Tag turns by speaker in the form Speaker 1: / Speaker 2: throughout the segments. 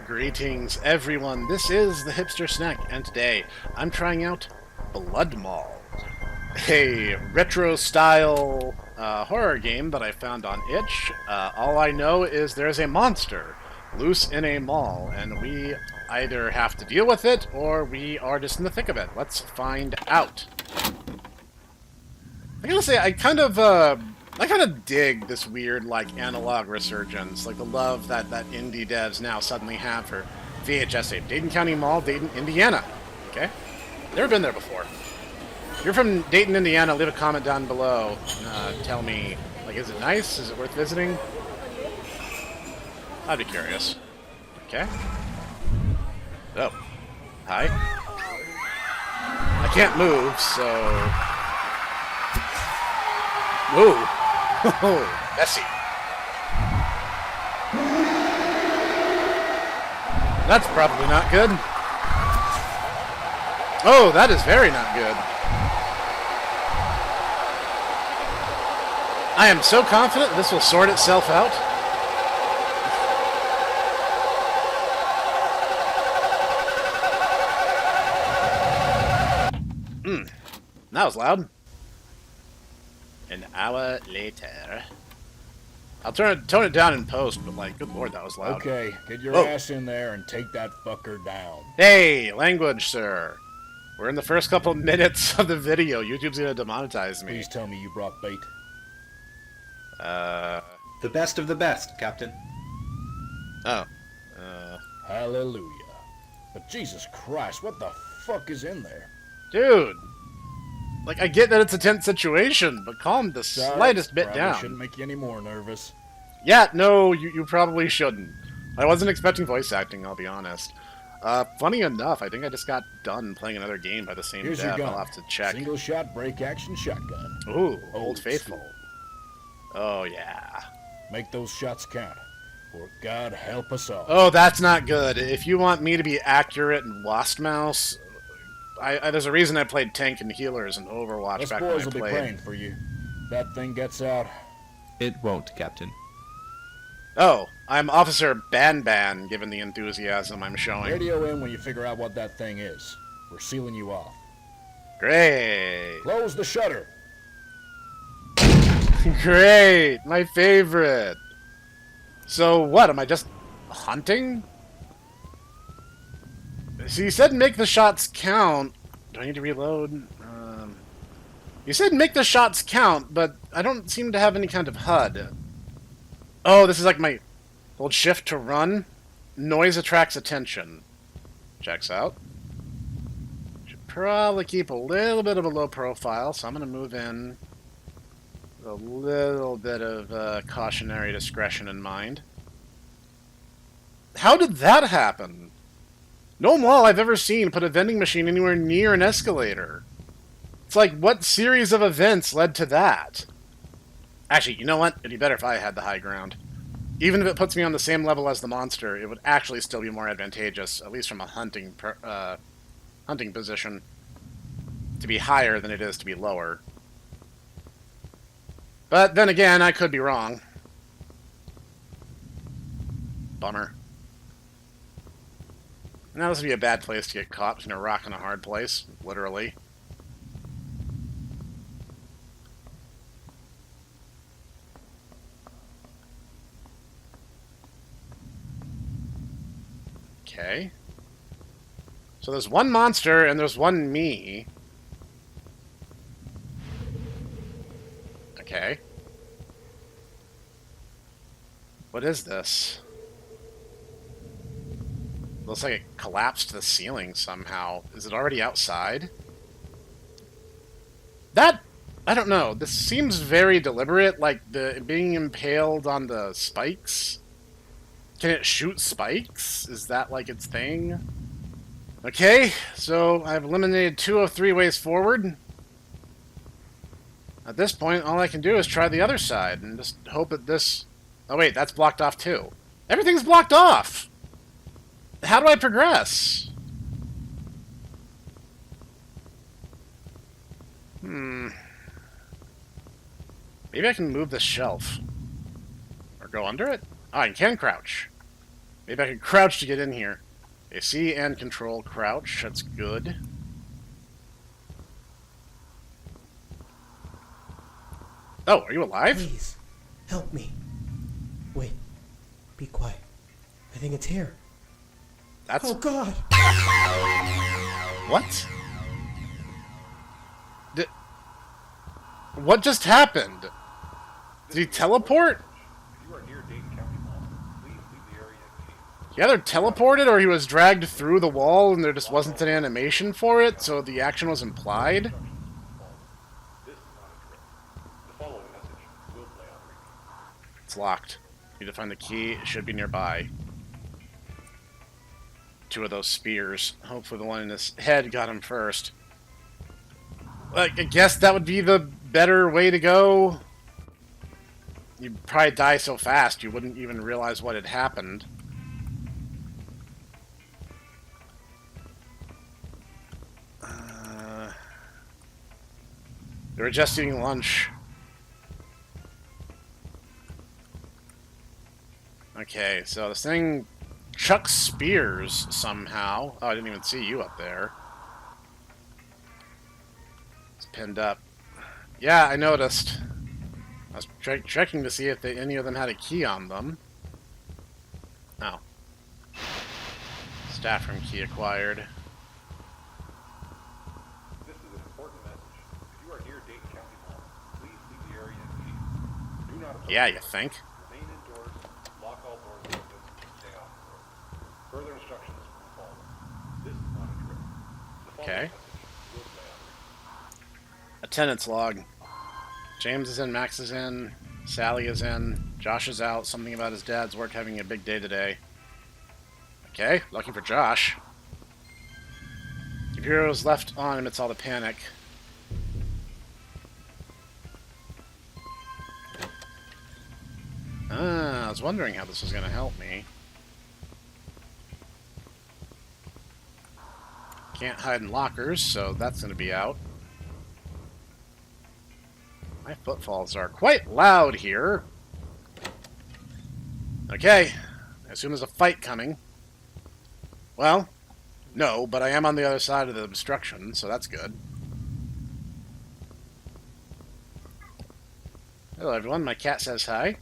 Speaker 1: Greetings, everyone. This is the Hipster Snek, and today I'm trying out Blood Mall, a retro-style horror game that I found on Itch. All I know is there's a monster loose in a mall, and we either have to deal with it or we are just in the thick of it. Let's find out. I gotta say, I kind of dig this weird, like, analog resurgence, like the love that indie devs now suddenly have for VHS tape. Dayton County Mall, Dayton, Indiana. Okay? Never been there before. If you're from Dayton, Indiana, leave a comment down below. Tell me, like, is it nice? Is it worth visiting? I'd be curious. Okay. Oh. Hi. I can't move, so... Whoa. Oh, messy. That's probably not good. Oh, that is very not good. I am so confident this will sort itself out. That was loud. An hour later. I'll tone it down in post, but like, good lord, that was loud.
Speaker 2: Okay, get your ass in there and take that fucker down.
Speaker 1: Hey, language, sir. We're in the first couple minutes of the video. YouTube's gonna demonetize me.
Speaker 2: Please tell me you brought bait.
Speaker 3: The best of the best, Captain.
Speaker 1: Oh.
Speaker 2: Hallelujah. But Jesus Christ, what the fuck is in there?
Speaker 1: Dude. Like, I get that it's a tense situation, but calm the slightest bit down.
Speaker 2: Shouldn't make you any more nervous.
Speaker 1: Yeah, no, you probably shouldn't. I wasn't expecting voice acting, I'll be honest. Funny enough, I think I just got done playing another game by the same
Speaker 2: Here's
Speaker 1: dev.
Speaker 2: your gun.
Speaker 1: I'll have to check.
Speaker 2: Single shot, break action shotgun.
Speaker 1: Ooh, Old Faithful. Oh, yeah.
Speaker 2: Make those shots count, or God help us all.
Speaker 1: Oh, that's not good. If you want me to be accurate in Lost Mouse, there's a reason I played tank and healers in Overwatch
Speaker 2: Us
Speaker 1: back when I
Speaker 2: boys will be
Speaker 1: played.
Speaker 2: praying for you. That thing gets out.
Speaker 3: It won't, Captain.
Speaker 1: Oh, I'm Officer Ban, given the enthusiasm I'm showing.
Speaker 2: Radio in when you figure out what that thing is. We're sealing you off.
Speaker 1: Great.
Speaker 2: Close the shutter.
Speaker 1: Great. My favorite. So what, am I just hunting? So you said make the shots count. Do I need to reload? You said make the shots count, but I don't seem to have any kind of HUD. Oh, this is like my hold shift to run. Noise attracts attention. Checks out. Should probably keep a little bit of a low profile, so I'm going to move in with a little bit of cautionary discretion in mind. How did that happen? No mall I've ever seen put a vending machine anywhere near an escalator. It's like, what series of events led to that? Actually, you know what? It'd be better if I had the high ground. Even if it puts me on the same level as the monster, it would actually still be more advantageous, at least from a hunting position, to be higher than it is to be lower. But then again, I could be wrong. Bummer. Now this would be a bad place to get caught between a rock and a hard place, literally. Okay. So there's one monster and there's one me. Okay. What is this? Looks like it collapsed to the ceiling somehow. Is it already outside? That... I don't know. This seems very deliberate, like the being impaled on the spikes. Can it shoot spikes? Is that like its thing? Okay, so I've eliminated 2 of 3 ways forward. At this point, all I can do is try the other side and just hope that this... Oh wait, that's blocked off too. Everything's blocked off! How do I progress? Maybe I can move this shelf. Or go under it? Oh, I can crouch. Maybe I can crouch to get in here. Okay, C and control crouch. That's good. Oh, are you alive?
Speaker 4: Please, help me. Wait, be quiet. I think it's here.
Speaker 1: That's...
Speaker 4: Oh God!
Speaker 1: What? What just happened? Did he teleport? He either teleported or he was dragged through the wall and there just wasn't an animation for it, so the action was implied. It's locked. Need to find the key. It should be nearby. 2 of those spears. Hopefully the one in his head got him first. I guess that would be the better way to go. You'd probably die so fast you wouldn't even realize what had happened. They were just eating lunch. Okay, so this thing chucks spears somehow. Oh, I didn't even see you up there. It's pinned up. Yeah, I noticed. I was checking to see if any of them had a key on them. Oh. Staff room key acquired.
Speaker 5: This is an important message. If you are near Dayton County Mall, please leave the area immediately. Do not approach.
Speaker 1: Yeah, you think?
Speaker 5: Remain indoors, lock all doors and windows, and stay off the road. Further instructions will follow. This is not a drill. The following
Speaker 1: Okay.
Speaker 5: message will play out.
Speaker 1: Attendance log. James is in, Max is in, Sally is in, Josh is out, something about his dad's work having a big day today. Okay, lucky for Josh. Computer was left on amidst all the panic. I was wondering how this was going to help me. Can't hide in lockers, so that's going to be out. My footfalls are quite loud here. Okay, I assume there's a fight coming. Well, no, but I am on the other side of the obstruction, so that's good. Hello everyone, my cat says hi.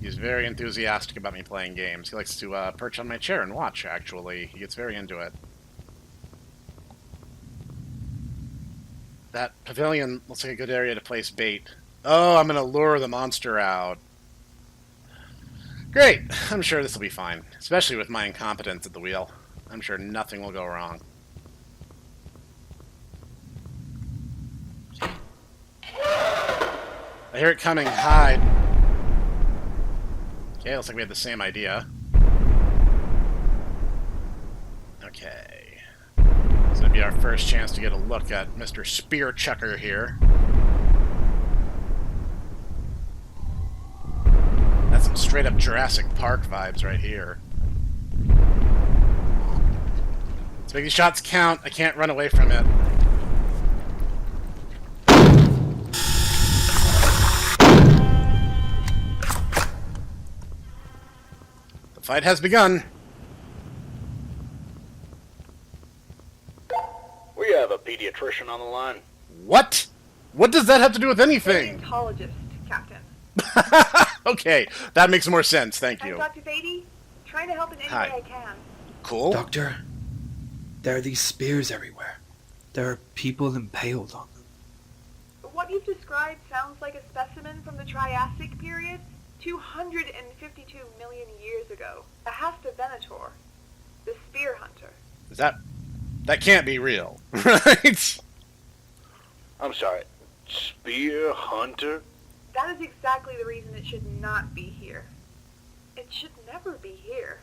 Speaker 1: He's very enthusiastic about me playing games. He likes to perch on my chair and watch, actually. He gets very into it. That pavilion looks like a good area to place bait. Oh, I'm going to lure the monster out. Great. I'm sure this will be fine. Especially with my incompetence at the wheel. I'm sure nothing will go wrong. I hear it coming. Hide. Okay, looks like we have the same idea. Okay. This is going to be our first chance to get a look at Mr. Spear Chucker here. That's some straight up Jurassic Park vibes right here. Let's make these shots count. I can't run away from it. The fight has begun.
Speaker 2: We have a pediatrician on the line.
Speaker 1: What? What does that have to do with anything?
Speaker 6: Paleontologist, Captain.
Speaker 1: Okay, that makes more sense. Thank
Speaker 6: I'm
Speaker 1: you.
Speaker 6: Dr. Beatty, trying to help in any
Speaker 1: Hi.
Speaker 6: way I can.
Speaker 1: Cool.
Speaker 7: Doctor, there are these spears everywhere. There are people impaled on them.
Speaker 6: What you've described sounds like a specimen from the Triassic period, 252 million years ago. A Hipster Venator, the spear hunter.
Speaker 1: Is that can't be real, right?
Speaker 2: I'm sorry. Spear hunter?
Speaker 6: That is exactly the reason it should not be here. It should never be here.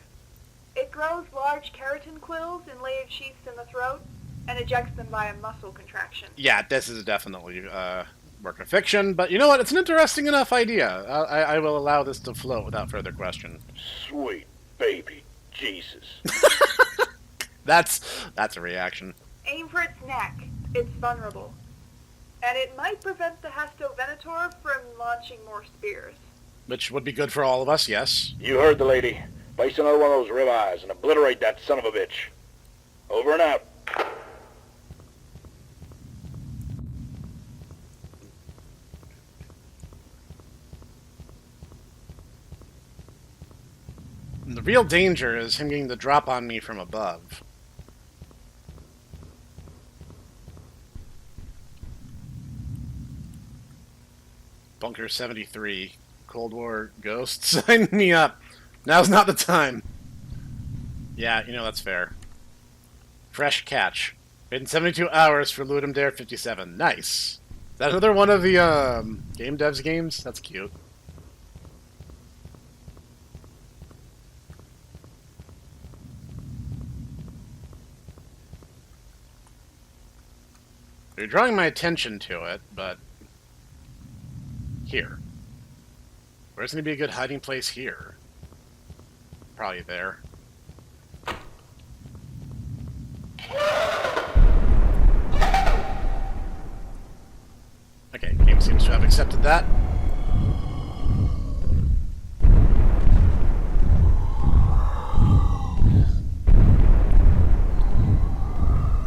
Speaker 6: It grows large keratin quills in layered sheaths in the throat and ejects them via muscle contraction.
Speaker 1: Yeah, this is definitely work of fiction, but you know what? It's an interesting enough idea. I will allow this to float without further question.
Speaker 2: Sweet baby Jesus.
Speaker 1: That's a reaction.
Speaker 6: Aim for its neck. It's vulnerable. And it might prevent the Hipster Venator from launching more spears.
Speaker 1: which would be good for all of us, yes.
Speaker 2: You heard the lady. Place another one of those ribeyes and obliterate that son of a bitch. Over and out.
Speaker 1: The real danger is him getting the drop on me from above. Bunker 73. Cold War Ghost. Sign me up. Now's not the time. Yeah, you know, that's fair. Fresh catch. Waiting 72 hours for Ludum Dare 57. Nice. Is that another one of the game devs games? That's cute. You're drawing my attention to it, but... Here. Where's going to be a good hiding place here? Probably there. Okay, game seems to have accepted that.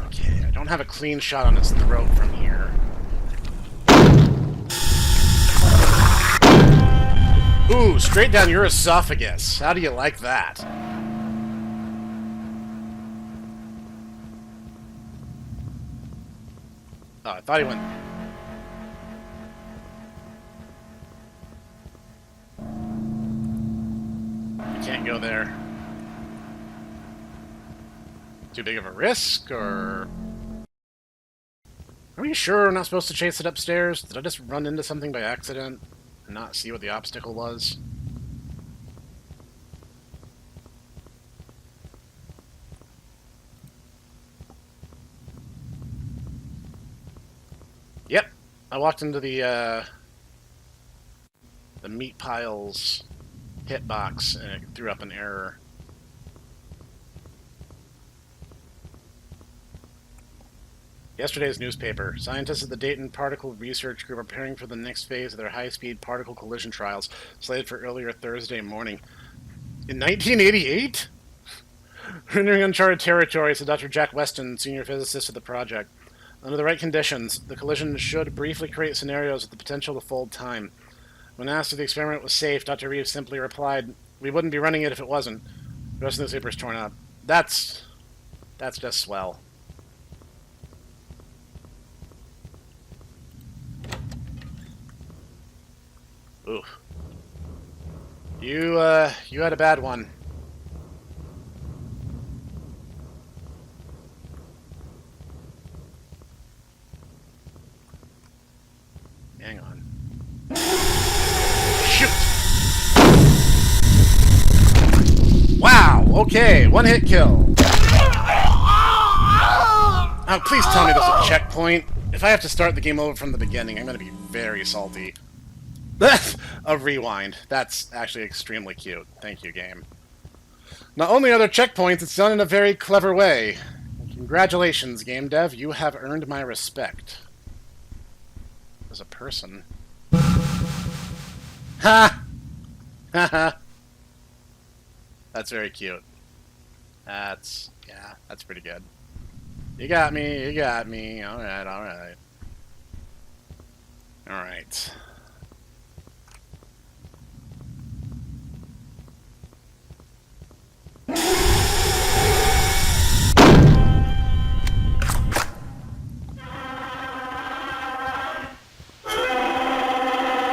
Speaker 1: Okay, I don't have a clean shot on his throat from here. Ooh, straight down your esophagus. How do you like that? Oh, I thought he went... You can't go there. Too big of a risk, or... Are we sure we're not supposed to chase it upstairs? Did I just run into something by accident and not see what the obstacle was? Yep, I walked into the meat piles hitbox and it threw up an error. Yesterday's newspaper. Scientists at the Dayton Particle Research Group are preparing for the next phase of their high-speed particle collision trials, slated for earlier Thursday morning. In 1988? Entering uncharted territory, said Dr. Jack Weston, senior physicist of the project. Under the right conditions, the collision should briefly create scenarios with the potential to fold time. When asked if the experiment was safe, Dr. Reeves simply replied, "We wouldn't be running it if it wasn't." The rest of the newspaper is torn up. That's just swell. Oof. You had a bad one. Hang on. Shoot! Wow, okay, one hit kill. Oh, please tell me there's a checkpoint. If I have to start the game over from the beginning, I'm gonna be very salty. A rewind. That's actually extremely cute. Thank you, game. Not only are there checkpoints, it's done in a very clever way. Congratulations, game dev. You have earned my respect. As a person. Ha! Ha! That's very cute. That's pretty good. You got me, you got me. Alright, alright. Alright.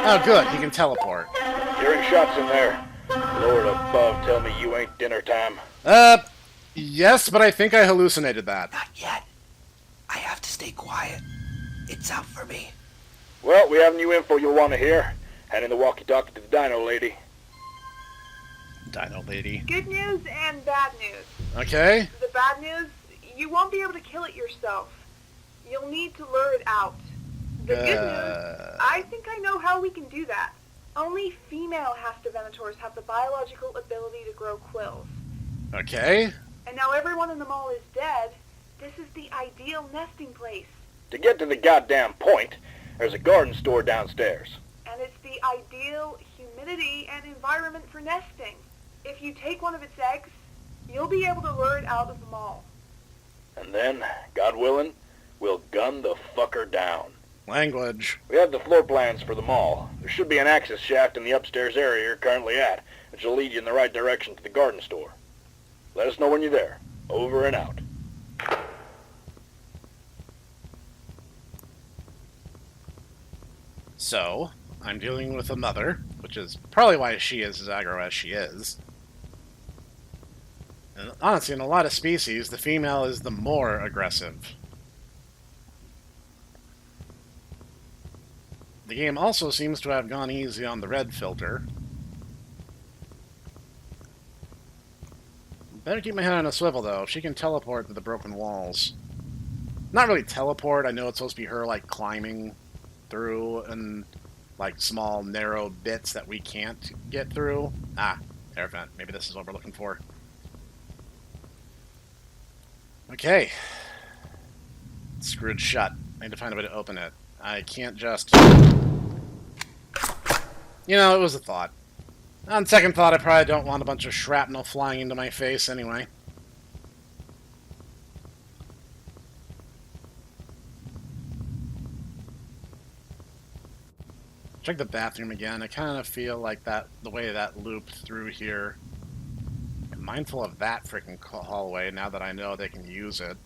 Speaker 1: Oh, good. He can teleport.
Speaker 2: Hearing shots in there. Lord above, tell me you ain't dinner time.
Speaker 1: Yes, but I think I hallucinated that.
Speaker 4: Not yet. I have to stay quiet. It's out for me.
Speaker 2: Well, we have new info you'll want to hear. Handing the walkie-talkie to the Dino lady.
Speaker 1: Dino lady.
Speaker 6: Good news and bad news.
Speaker 1: Okay.
Speaker 6: The bad news, you won't be able to kill it yourself. You'll need to lure it out. The good news, I think I know how we can do that. Only female Hastavenators have the biological ability to grow quills.
Speaker 1: Okay.
Speaker 6: And now everyone in the mall is dead. This is the ideal nesting place.
Speaker 2: To get to the goddamn point, there's a garden store downstairs.
Speaker 6: And it's the ideal humidity and environment for nesting. If you take one of its eggs, you'll be able to lure it out of the mall.
Speaker 2: And then, God willing, we'll gun the fucker down.
Speaker 1: Language.
Speaker 2: We have the floor plans for the mall. There should be an access shaft in the upstairs area you're currently at, which will lead you in the right direction to the garden store. Let us know when you're there. Over and out.
Speaker 1: So, I'm dealing with a mother, which is probably why she is as aggro as she is. And honestly, in a lot of species, the female is the more aggressive. The game also seems to have gone easy on the red filter. Better keep my head on a swivel, though. She can teleport to the broken walls. Not really teleport. I know it's supposed to be her, like, climbing through and, like, small, narrow bits that we can't get through. Ah, air vent. Maybe this is what we're looking for. Okay. It's screwed shut. I need to find a way to open it. I can't just... You know, it was a thought. On second thought, I probably don't want a bunch of shrapnel flying into my face anyway. Check the bathroom again. I kind of feel like that the way that looped through here. I'm mindful of that freaking hallway now that I know they can use it.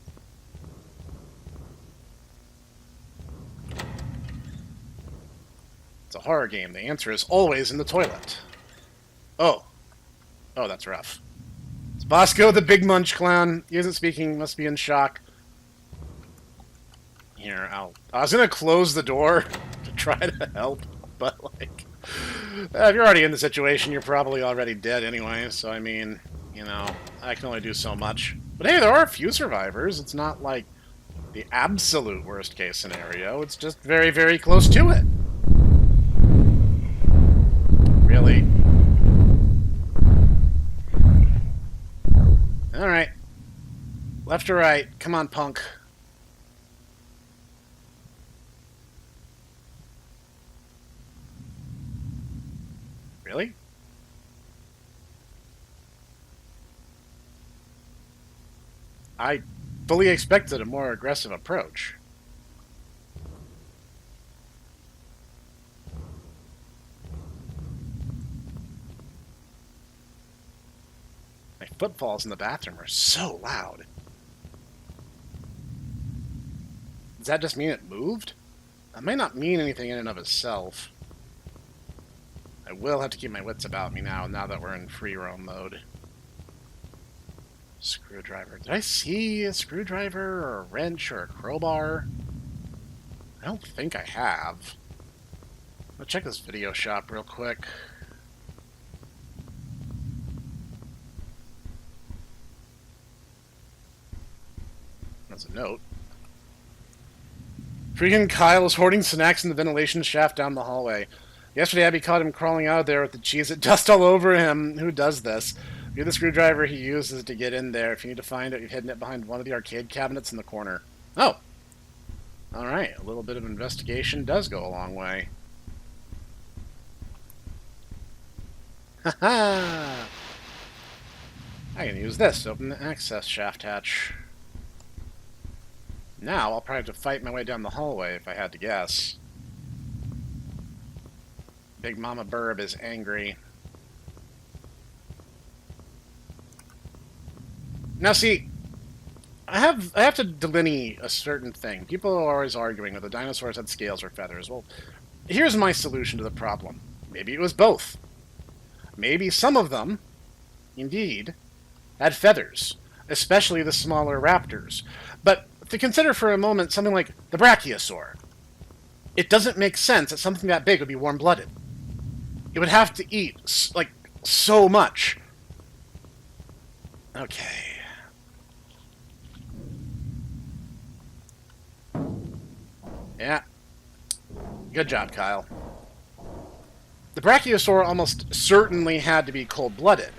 Speaker 1: It's a horror game. The answer is always in the toilet. Oh. Oh, that's rough. It's Bosco, the big munch clown. He isn't speaking, must be in shock. Here, I was going to close the door to try to help, but, like... if you're already in the situation, you're probably already dead anyway, so, I mean, you know, I can only do so much. But hey, there are a few survivors. It's not, like, the absolute worst-case scenario. It's just very, very close to it. Really? Alright. Left or right? Come on, punk. Really? I fully expected a more aggressive approach. My footfalls in the bathroom are so loud. Does that just mean it moved? That may not mean anything in and of itself. I will have to keep my wits about me now that we're in free roam mode. Screwdriver. Did I see a screwdriver or a wrench or a crowbar? I don't think I have. Let's check this video shop real quick. That's a note. Freaking Kyle is hoarding snacks in the ventilation shaft down the hallway. Yesterday, Abby caught him crawling out of there with the cheese at dust all over him. Who does this? You're the screwdriver he uses to get in there. If you need to find it, you've hidden it behind one of the arcade cabinets in the corner. Oh! Alright, a little bit of investigation does go a long way. Haha! I can use this to open the access shaft hatch. Now, I'll probably have to fight my way down the hallway if I had to guess. Big Mama Burb is angry. Now see, I have to delineate a certain thing. People are always arguing whether dinosaurs had scales or feathers. Well, here's my solution to the problem. Maybe it was both. Maybe some of them, indeed, had feathers, especially the smaller raptors. But to consider for a moment something like the Brachiosaur, it doesn't make sense that something that big would be warm-blooded. It would have to eat, like, so much. Okay. Yeah. Good job, Kyle. The Brachiosaur almost certainly had to be cold-blooded.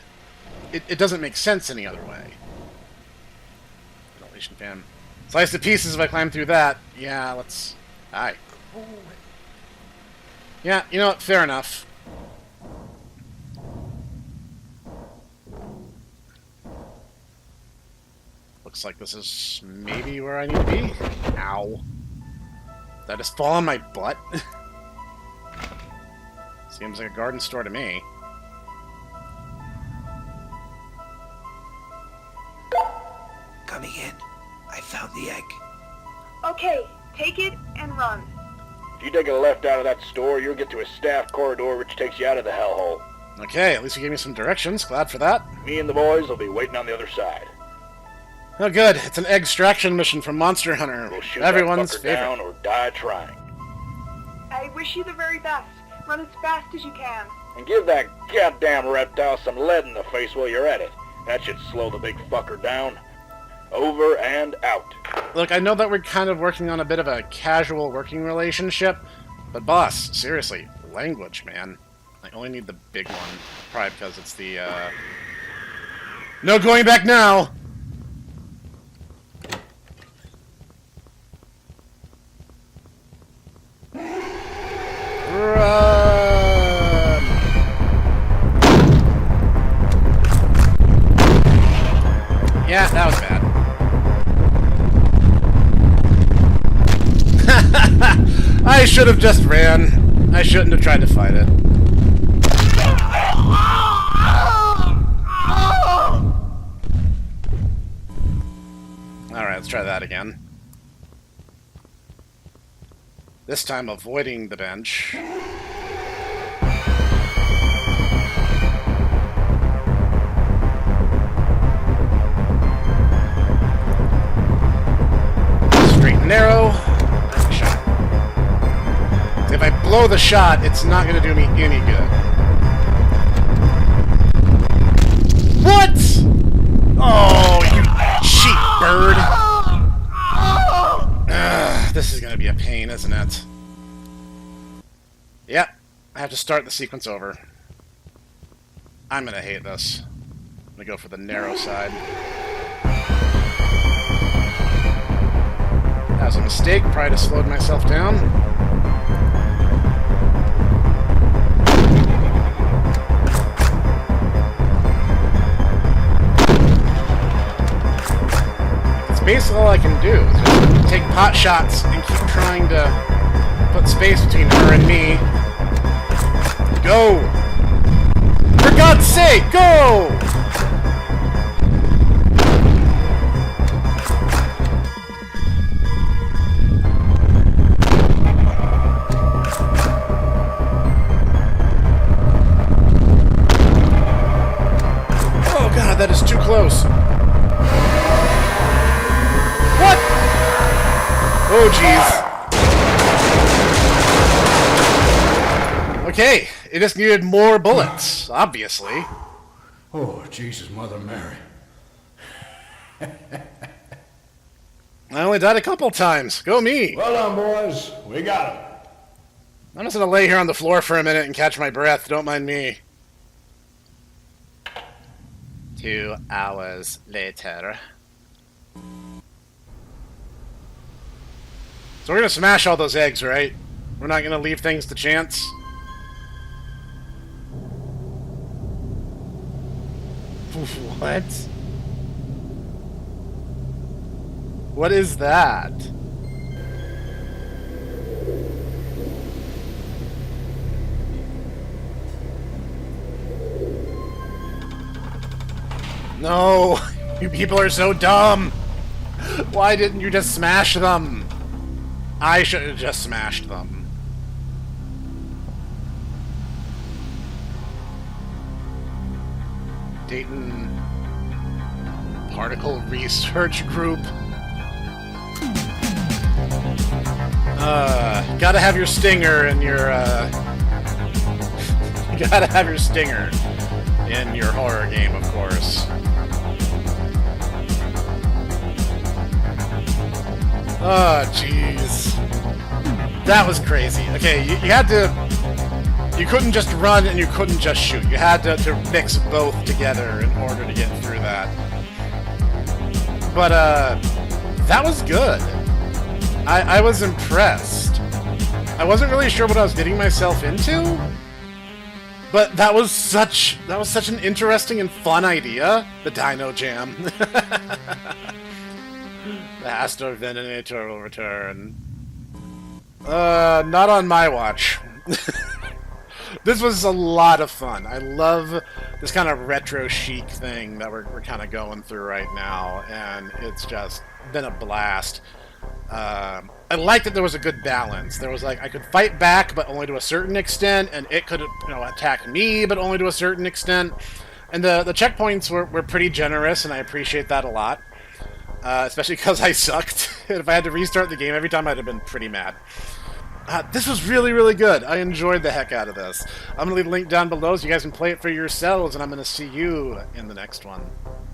Speaker 1: It doesn't make sense any other way. Ventilation fan. Slice to pieces if I climb through that. Yeah, let's... Aye. Yeah, you know what? Fair enough. Looks like this is maybe where I need to be. Ow. Did I just fall on my butt? Seems like a garden store to me.
Speaker 7: Coming in. I found the egg.
Speaker 6: Okay, take it and run.
Speaker 2: If you take a left out of that store, you'll get to a staff corridor which takes you out of the hellhole.
Speaker 1: Okay, at least you gave me some directions. Glad for that.
Speaker 2: Me and the boys will be waiting on the other side.
Speaker 1: Oh, good. It's an egg extraction mission from Monster Hunter.
Speaker 2: We'll shoot
Speaker 1: Everyone's
Speaker 2: that fucker
Speaker 1: favorite.
Speaker 2: down or die trying.
Speaker 6: I wish you the very best. Run as fast as you can.
Speaker 2: And give that goddamn reptile some lead in the face while you're at it. That should slow the big fucker down. Over and out.
Speaker 1: Look, I know that we're kind of working on a bit of a casual working relationship, but boss, seriously, language, man. I only need the big one. Probably because it's the, No going back now! Run! Yeah, that was bad. I should have just ran. I shouldn't have tried to fight it. Alright, let's try that again. This time avoiding the bench. Straight and narrow. Shot. If I blow the shot, it's not going to do me any good. What? Oh, you cheap bird. This is going to be a pain, isn't it? Yep. I have to start the sequence over. I'm going to hate this. I'm going to go for the narrow side. That was a mistake. Probably just slowed myself down. It's basically all I can do. Is just take pot shots and keep trying to put space between her and me. Go! For God's sake, go! Oh God, that is too close. What? Oh jeez. Okay, it just needed more bullets, obviously.
Speaker 5: Oh, Jesus, Mother Mary.
Speaker 1: I only died a couple times. Go me.
Speaker 5: Well done, boys. We got him.
Speaker 1: I'm just gonna lay here on the floor for a minute and catch my breath. Don't mind me. 2 hours later. So we're gonna smash all those eggs, right? We're not gonna leave things to chance. What? What is that? No! You people are so dumb! Why didn't you just smash them? I should have just smashed them. Dayton Particle Research Group. Gotta have your stinger and your, gotta have your stinger in your horror game, of course. Oh, jeez. That was crazy. Okay, you had to... You couldn't just run and you couldn't just shoot. You had to mix both together in order to get through that. But, that was good. I was impressed. I wasn't really sure what I was getting myself into. But that was such an interesting and fun idea. The Dino Jam. The Astor Venator will return. Not on my watch. This was a lot of fun. I love this kind of retro chic thing that we're kind of going through right now, and it's just been a blast. I like that there was a good balance. There was like, I could fight back, but only to a certain extent, and it could, attack me, but only to a certain extent. And the checkpoints were pretty generous, and I appreciate that a lot. Especially because I sucked. If I had to restart the game every time, I'd have been pretty mad. This was really, really good. I enjoyed the heck out of this. I'm going to leave a link down below so you guys can play it for yourselves, and I'm going to see you in the next one.